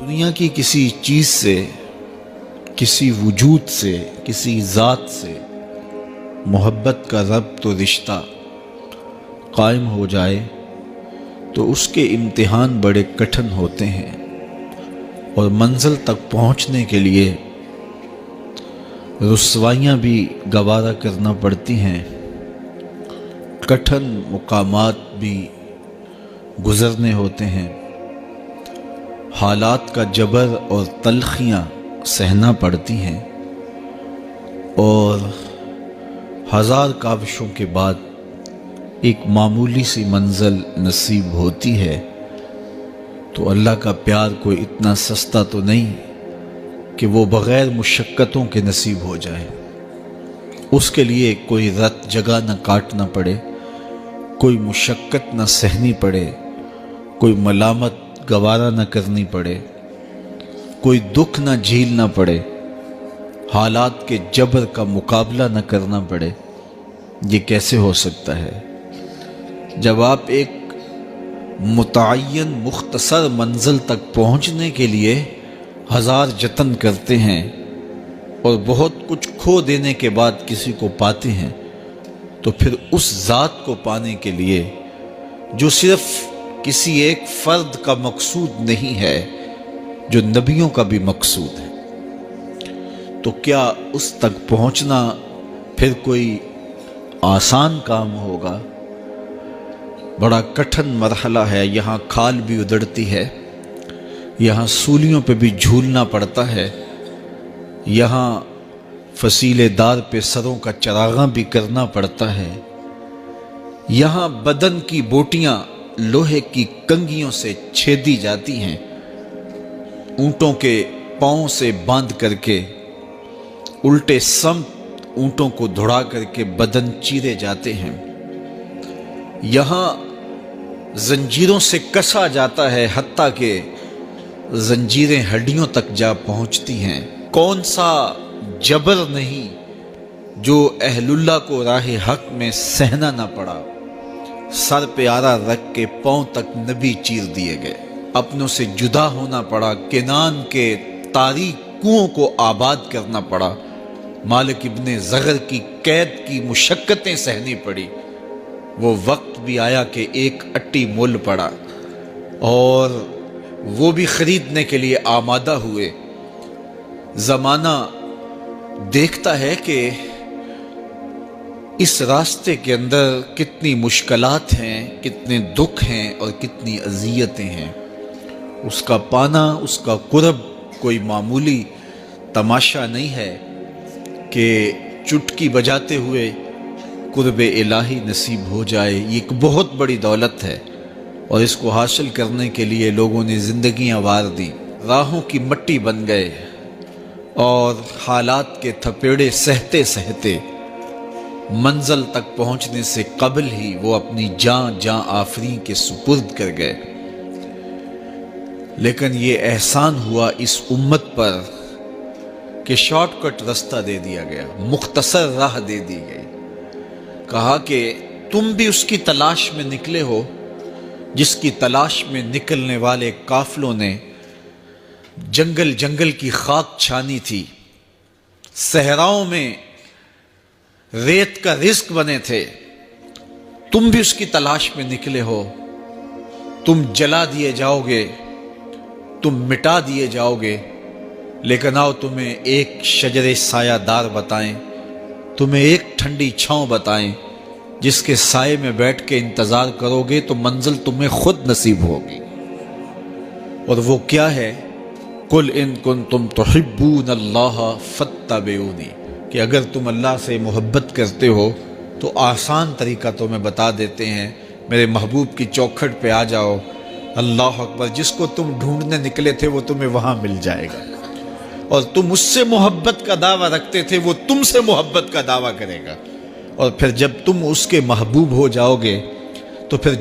دنیا کی کسی چیز سے، کسی وجود سے، کسی ذات سے محبت کا ربط و رشتہ قائم ہو جائے تو اس کے امتحان بڑے کٹھن ہوتے ہیں اور منزل تک پہنچنے کے لیے رسوائیاں بھی گوارا کرنا پڑتی ہیں، کٹھن مقامات بھی گزرنے ہوتے ہیں، حالات کا جبر اور تلخیاں سہنا پڑتی ہیں، اور ہزار کاوشوں کے بعد ایک معمولی سی منزل نصیب ہوتی ہے۔ تو اللہ کا پیار کوئی اتنا سستا تو نہیں کہ وہ بغیر مشقتوں کے نصیب ہو جائے۔ اس کے لیے کوئی رت جگہ نہ کاٹنا پڑے، کوئی مشقت نہ سہنی پڑے، کوئی ملامت گوارا نہ کرنی پڑے، کوئی دکھ نہ جھیلنا پڑے، حالات کے جبر کا مقابلہ نہ کرنا پڑے۔ یہ کیسے ہو سکتا ہے؟ جب آپ ایک متعین مختصر منزل تک پہنچنے کے لیے ہزار جتن کرتے ہیں اور بہت کچھ کھو دینے کے بعد کسی کو پاتے ہیں، تو پھر اس ذات کو پانے کے لیے جو صرف کسی ایک فرد کا مقصود نہیں ہے، جو نبیوں کا بھی مقصود ہے، تو کیا اس تک پہنچنا پھر کوئی آسان کام ہوگا؟ بڑا کٹھن مرحلہ ہے۔ یہاں کھال بھی ادڑتی ہے، یہاں سولیوں پہ بھی جھولنا پڑتا ہے، یہاں فصیلے دار پہ سروں کا چراغاں بھی کرنا پڑتا ہے، یہاں بدن کی بوٹیاں لوہے کی کنگھیوں سے چھیدی جاتی ہیں، اونٹوں کے پاؤں سے باندھ کر کے الٹے سمت اونٹوں کو دھڑا کر کے بدن چیرے جاتے ہیں، یہاں زنجیروں سے کسا جاتا ہے حتیٰ کہ زنجیریں ہڈیوں تک جا پہنچتی ہیں۔ کون سا جبر نہیں جو اہل اللہ کو راہ حق میں سہنا نہ پڑا۔ سر پہ آرا رکھ کے پاؤں تک نبی چیر دیے گئے، اپنوں سے جدا ہونا پڑا، کنان کے تاریک کنووں کو آباد کرنا پڑا، مالک ابن زغر کی قید کی مشقتیں سہنی پڑی۔ وہ وقت بھی آیا کہ ایک اٹی مول پڑا اور وہ بھی خریدنے کے لیے آمادہ ہوئے۔ زمانہ دیکھتا ہے کہ اس راستے کے اندر کتنی مشکلات ہیں، کتنے دکھ ہیں اور کتنی اذیتیں ہیں۔ اس کا پانا، اس کا قرب کوئی معمولی تماشا نہیں ہے کہ چٹکی بجاتے ہوئے قرب الہی نصیب ہو جائے۔ یہ ایک بہت بڑی دولت ہے اور اس کو حاصل کرنے کے لیے لوگوں نے زندگیاں وار دیں، راہوں کی مٹی بن گئے اور حالات کے تھپیڑے سہتے سہتے منزل تک پہنچنے سے قبل ہی وہ اپنی جاں آفرین کے سپرد کر گئے۔ لیکن یہ احسان ہوا اس امت پر کہ شارٹ کٹ رستہ دے دیا گیا، مختصر راہ دے دی گئی۔ کہا کہ تم بھی اس کی تلاش میں نکلے ہو جس کی تلاش میں نکلنے والے قافلوں نے جنگل جنگل کی خاک چھانی تھی، صحراؤں میں ریت کا رزق بنے تھے۔ تم بھی اس کی تلاش میں نکلے ہو، تم جلا دیے جاؤ گے، تم مٹا دیے جاؤ گے، لیکن آؤ تمہیں ایک شجر سایہ دار بتائیں، تمہیں ایک ٹھنڈی چھاؤں بتائیں جس کے سائے میں بیٹھ کے انتظار کرو گے تو منزل تمہیں خود نصیب ہوگی۔ اور وہ کیا ہے؟ قُلْ إِن كُنتُمْ تُحِبُّونَ اللَّهَ فَاتَّبِعُونِی، کہ اگر تم اللہ سے محبت کرتے ہو تو آسان طریقہ تمہیں بتا دیتے ہیں، میرے محبوب کی چوکھٹ پہ آ جاؤ، اللہ اکبر، جس کو تم ڈھونڈنے نکلے تھے وہ تمہیں وہاں مل جائے گا، اور تم اس سے محبت کا دعویٰ رکھتے تھے وہ تم سے محبت کا دعویٰ کرے گا، اور پھر جب تم اس کے محبوب ہو جاؤ گے تو پھر